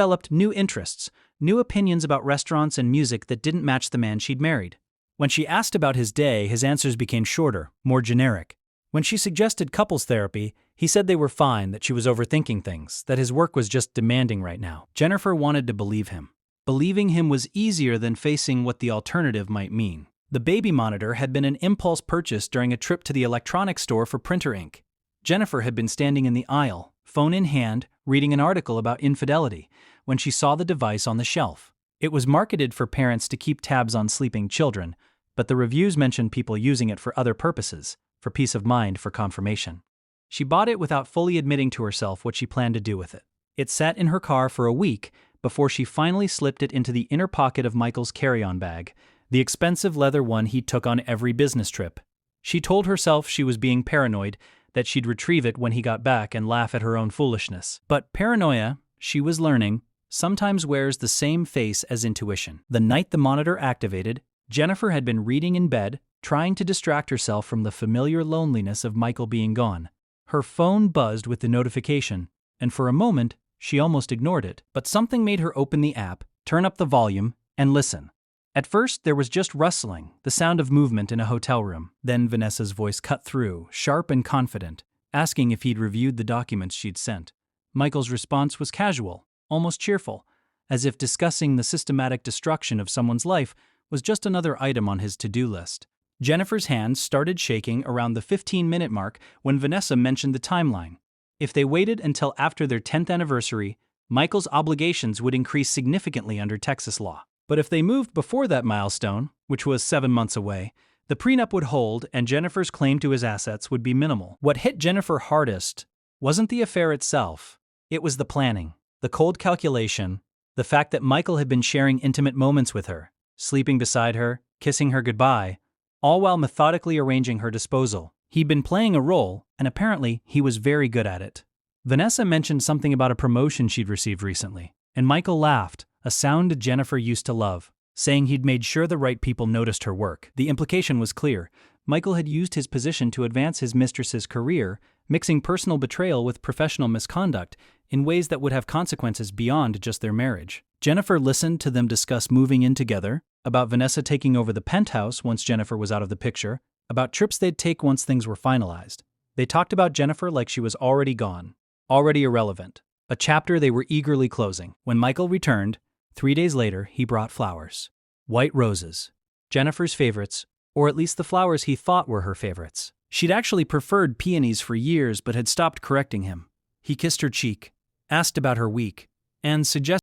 developed new interests, new opinions about restaurants and music that didn't match the man she'd married. When she asked about his day, his answers became shorter, more generic. When she suggested couples therapy, he said they were fine, that she was overthinking things, that his work was just demanding right now. Jennifer wanted to believe him. Believing him was easier than facing what the alternative might mean. The baby monitor had been an impulse purchase during a trip to the electronics store for printer ink. Jennifer had been standing in the aisle, phone in hand, reading an article about infidelity, when she saw the device on the shelf. It was marketed for parents to keep tabs on sleeping children, but the reviews mentioned people using it for other purposes, for peace of mind, for confirmation. She bought it without fully admitting to herself what she planned to do with it. It sat in her car for a week before she finally slipped it into the inner pocket of Michael's carry-on bag, the expensive leather one he took on every business trip. She told herself she was being paranoid, that she'd retrieve it when he got back and laugh at her own foolishness. But paranoia, she was learning, sometimes wears the same face as intuition. The night the monitor activated, Jennifer had been reading in bed, trying to distract herself from the familiar loneliness of Michael being gone. Her phone buzzed with the notification, and for a moment, she almost ignored it. But something made her open the app, turn up the volume, and listen. At first, there was just rustling, the sound of movement in a hotel room. Then Vanessa's voice cut through, sharp and confident, asking if he'd reviewed the documents she'd sent. Michael's response was casual, almost cheerful, as if discussing the systematic destruction of someone's life was just another item on his to-do list. Jennifer's hands started shaking around the 15-minute mark when Vanessa mentioned the timeline. If they waited until after their 10th anniversary, Michael's obligations would increase significantly under Texas law. But if they moved before that milestone, which was 7 months away, the prenup would hold and Jennifer's claim to his assets would be minimal. What hit Jennifer hardest wasn't the affair itself. It was the planning, the cold calculation, the fact that Michael had been sharing intimate moments with her, sleeping beside her, kissing her goodbye, all while methodically arranging her disposal. He'd been playing a role, and apparently he was very good at it. Vanessa mentioned something about a promotion she'd received recently, and Michael laughed, a sound Jennifer used to love, saying he'd made sure the right people noticed her work. The implication was clear. Michael had used his position to advance his mistress's career, mixing personal betrayal with professional misconduct in ways that would have consequences beyond just their marriage. Jennifer listened to them discuss moving in together, about Vanessa taking over the penthouse once Jennifer was out of the picture, about trips they'd take once things were finalized. They talked about Jennifer like she was already gone, already irrelevant, a chapter they were eagerly closing. When Michael returned, 3 days later, he brought flowers. White roses. Jennifer's favorites, or at least the flowers he thought were her favorites. She'd actually preferred peonies for years but had stopped correcting him. He kissed her cheek, asked about her week, and suggested